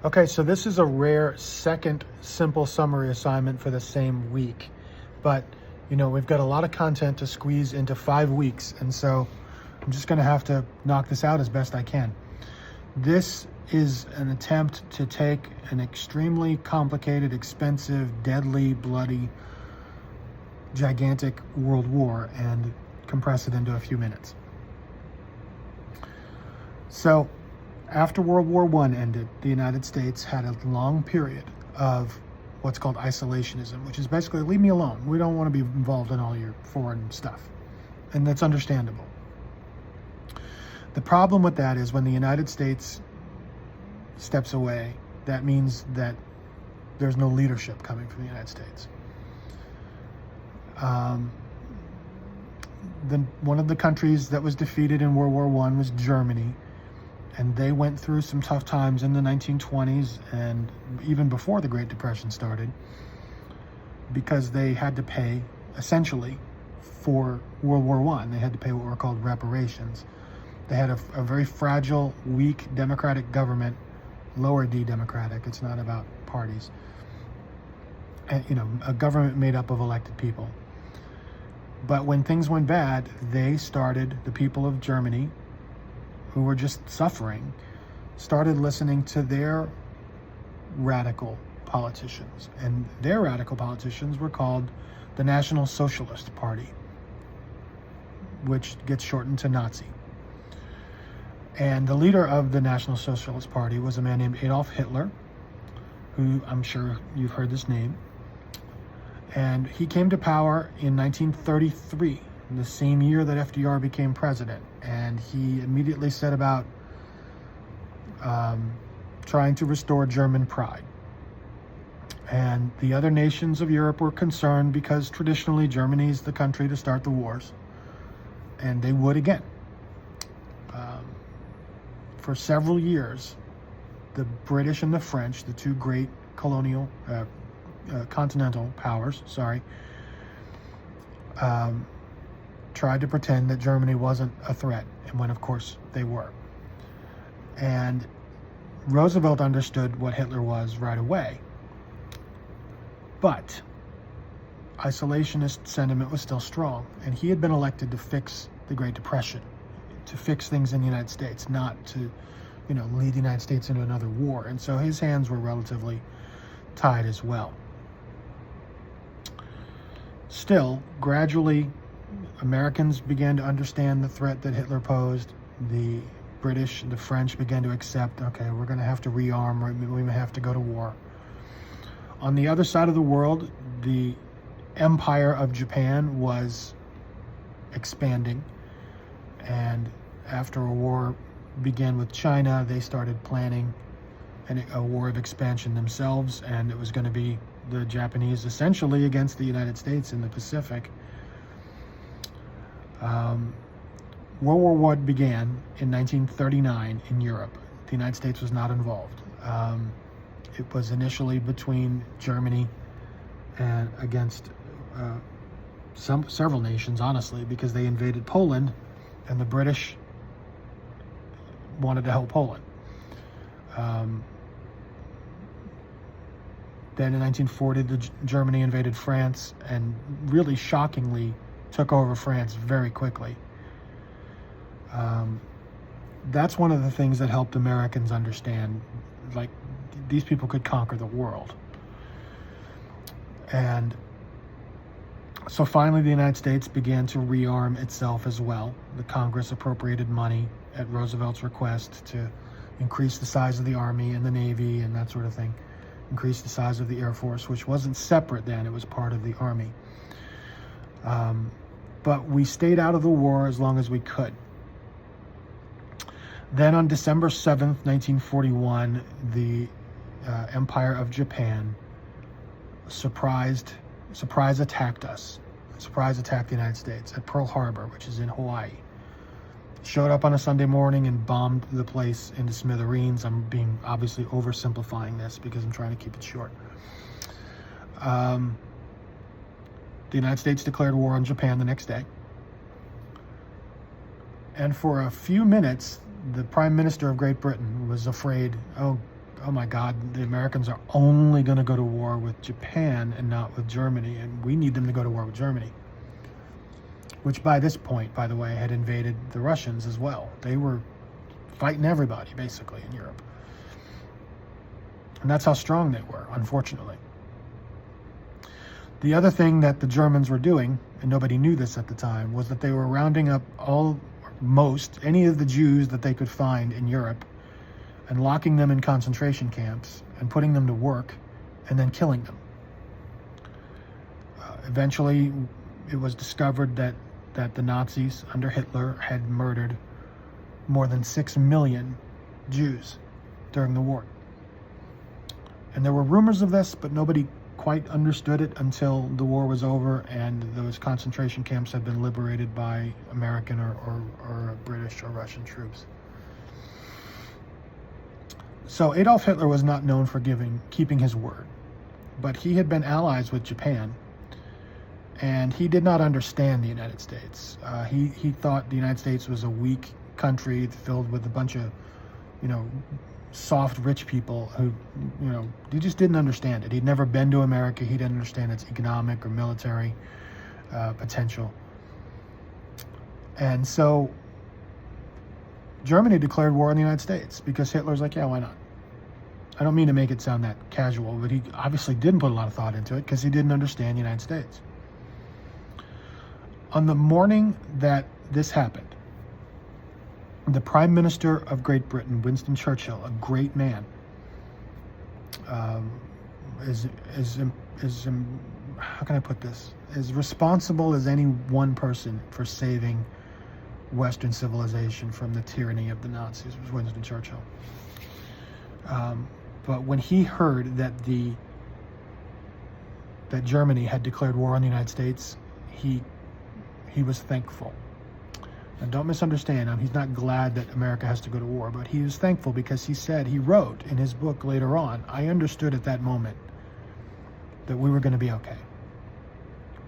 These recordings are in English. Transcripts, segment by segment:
Okay, so this is a rare second simple summary assignment for the same week. But, we've got a lot of content to squeeze into 5 weeks. And so I'm just going to have to knock this out as best I can. This is an attempt to take an extremely complicated, expensive, deadly, bloody, gigantic world war and compress it into a few minutes. So, after World War I ended, the United States had a long period of what's called isolationism, which is basically, leave me alone. We don't want to be involved in all your foreign stuff. And that's understandable. The problem with that is when the United States steps away, that means that there's no leadership coming from the United States. One of the countries that was defeated in World War I was Germany. And they went through some tough times in the 1920s and even before the Great Depression started, because they had to pay, essentially, for World War I. They had to pay what were called reparations. They had a very fragile, weak democratic government, lower D democratic, it's not about parties, and, a government made up of elected people. But when things went bad, the people of Germany, who were just suffering, started listening to their radical politicians. And their radical politicians were called the National Socialist Party, which gets shortened to Nazi. And the leader of the National Socialist Party was a man named Adolf Hitler, who I'm sure you've heard this name. And he came to power in 1933. The same year that FDR became president, and he immediately set about trying to restore German pride. And the other nations of Europe were concerned because traditionally Germany is the country to start the wars, and they would again. For several years, the British and the French, the two great continental powers, tried to pretend that Germany wasn't a threat, and when of course they were. And Roosevelt understood what Hitler was right away. But isolationist sentiment was still strong, and he had been elected to fix the Great Depression, to fix things in the United States, not to, lead the United States into another war. And so his hands were relatively tied as well. Still, gradually, Americans began to understand the threat that Hitler posed. The British and the French began to accept, okay, we're going to have to rearm, we may have to go to war. On the other side of the world, the empire of Japan was expanding. And after a war began with China, they started planning a war of expansion themselves, and it was going to be the Japanese essentially against the United States in the Pacific. World War I began in 1939 in Europe. The United States was not involved. It was initially between Germany and against several nations, honestly, because they invaded Poland, and the British wanted to help Poland. Then in 1940, Germany invaded France and really shockingly took over France very quickly. That's one of the things that helped Americans understand, like, these people could conquer the world. And so finally the United States began to rearm itself as well. The Congress appropriated money at Roosevelt's request to increase the size of the Army and the Navy and that sort of thing. Increase the size of the Air Force, which wasn't separate then, it was part of the Army. But we stayed out of the war as long as we could. Then on December 7th, 1941, the Empire of Japan surprise attacked us. Surprise attacked the United States at Pearl Harbor, which is in Hawaii. Showed up on a Sunday morning and bombed the place into smithereens. I'm being obviously oversimplifying this because I'm trying to keep it short. The United States declared war on Japan the next day. And for a few minutes, the Prime Minister of Great Britain was afraid, oh oh my God, the Americans are only going to go to war with Japan and not with Germany, and we need them to go to war with Germany. Which by this point, by the way, had invaded the Russians as well. They were fighting everybody, basically, in Europe. And that's how strong they were, unfortunately. The other thing that the Germans were doing, and nobody knew this at the time, was that they were rounding up any of the Jews that they could find in Europe and locking them in concentration camps and putting them to work and then killing them. Eventually, it was discovered that the Nazis under Hitler had murdered more than 6 million Jews during the war. And there were rumors of this, but nobody quite understood it until the war was over and those concentration camps had been liberated by American or British or Russian troops. So Adolf Hitler was not known for keeping his word, but he had been allies with Japan, and he did not understand the United States. He thought the United States was a weak country filled with a bunch of, soft, rich people who, he just didn't understand it. He'd never been to America. He didn't understand its economic or military potential. And so Germany declared war on the United States because Hitler's like, yeah, why not? I don't mean to make it sound that casual, but he obviously didn't put a lot of thought into it because he didn't understand the United States. On the morning that this happened, the Prime Minister of Great Britain, Winston Churchill, a great man, is how can I put this? Is responsible as any one person for saving Western civilization from the tyranny of the Nazis, was Winston Churchill. But when he heard that Germany had declared war on the United States, he was thankful. And don't misunderstand, he's not glad that America has to go to war, but he was thankful because he wrote in his book later on, I understood at that moment that we were going to be okay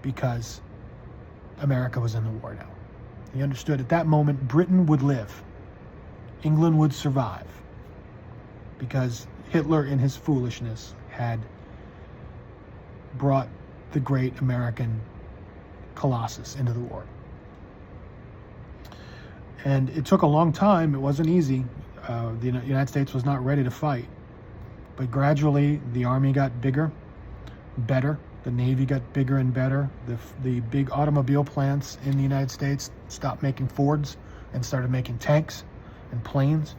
because America was in the war now. He understood at that moment Britain would live, England would survive, because Hitler in his foolishness had brought the great American colossus into the war. And it took a long time. It wasn't easy. The United States was not ready to fight. But gradually, the Army got bigger, better. The Navy got bigger and better. The big automobile plants in the United States stopped making Fords and started making tanks and planes.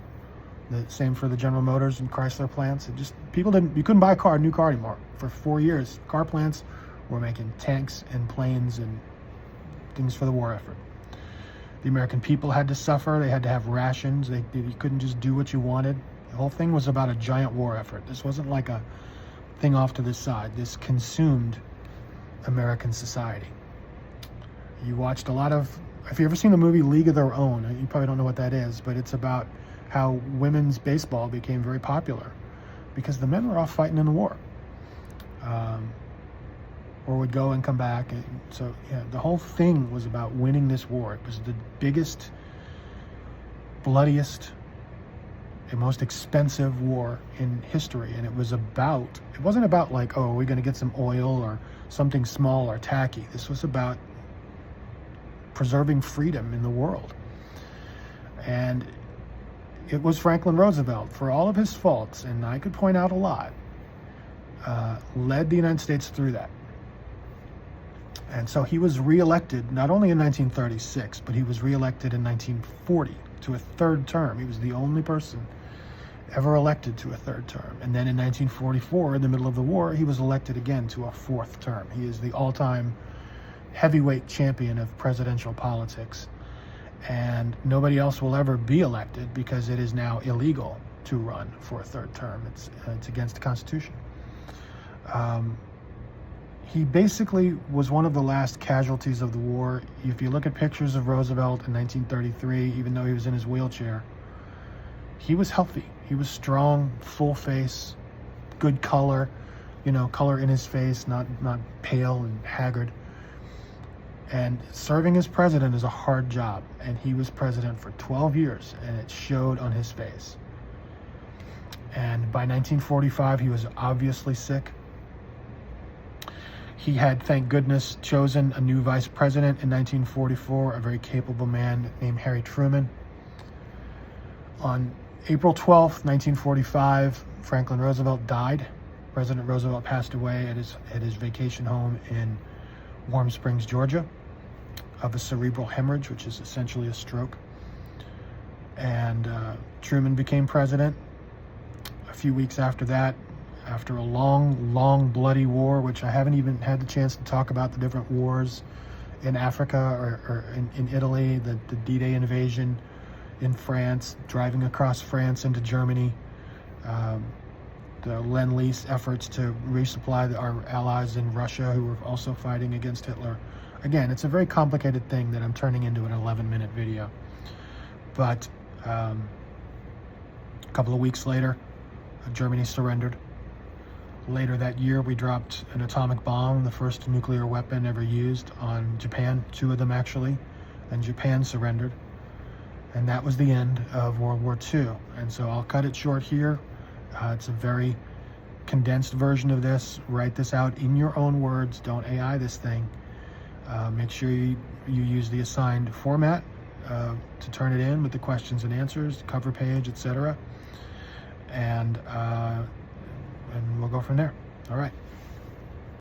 The same for the General Motors and Chrysler plants. You couldn't buy a new car anymore. For 4 years, car plants were making tanks and planes and things for the war effort. The American people had to suffer. They had to have rations. You couldn't just do what you wanted. The whole thing was about a giant war effort. This wasn't like a thing off to the side. This consumed American society. You watched a lot of, if you've ever seen the movie League of Their Own, you probably don't know what that is, but it's about how women's baseball became very popular because the men were off fighting in the war. Or would go and come back. And so, the whole thing was about winning this war. It was the biggest, bloodiest, and most expensive war in history. And it wasn't about like, oh, we're going to get some oil or something small or tacky. This was about preserving freedom in the world. And it was Franklin Roosevelt, for all of his faults, and I could point out a lot, led the United States through that. And so he was reelected not only in 1936, but he was reelected in 1940 to a third term. He was the only person ever elected to a third term. And then in 1944, in the middle of the war, he was elected again to a fourth term. He is the all-time heavyweight champion of presidential politics. And nobody else will ever be elected because it is now illegal to run for a third term. It's against the Constitution. He basically was one of the last casualties of the war. If you look at pictures of Roosevelt in 1933, even though he was in his wheelchair, he was healthy. He was strong, full face, good color, color in his face, not pale and haggard. And serving as president is a hard job. And he was president for 12 years, and it showed on his face. And by 1945, he was obviously sick. He had, thank goodness, chosen a new vice president in 1944, a very capable man named Harry Truman. On April 12th, 1945, Franklin Roosevelt died. President Roosevelt passed away at his vacation home in Warm Springs, Georgia, of a cerebral hemorrhage, which is essentially a stroke. And Truman became president. A few weeks after that, after a long, bloody war, which I haven't even had the chance to talk about the different wars in Africa or in Italy, the D-Day invasion in France, driving across France into Germany, the Lend-Lease efforts to resupply our allies in Russia who were also fighting against Hitler. Again, it's a very complicated thing that I'm turning into an 11-minute video. But a couple of weeks later, Germany surrendered. Later that year, we dropped an atomic bomb, the first nuclear weapon ever used, on Japan, 2 of them actually, and Japan surrendered. And that was the end of World War II. And so I'll cut it short here. It's a very condensed version of this. Write this out in your own words. Don't AI this thing. Make sure you use the assigned format to turn it in with the questions and answers, cover page, etc. And we'll go from there. All right.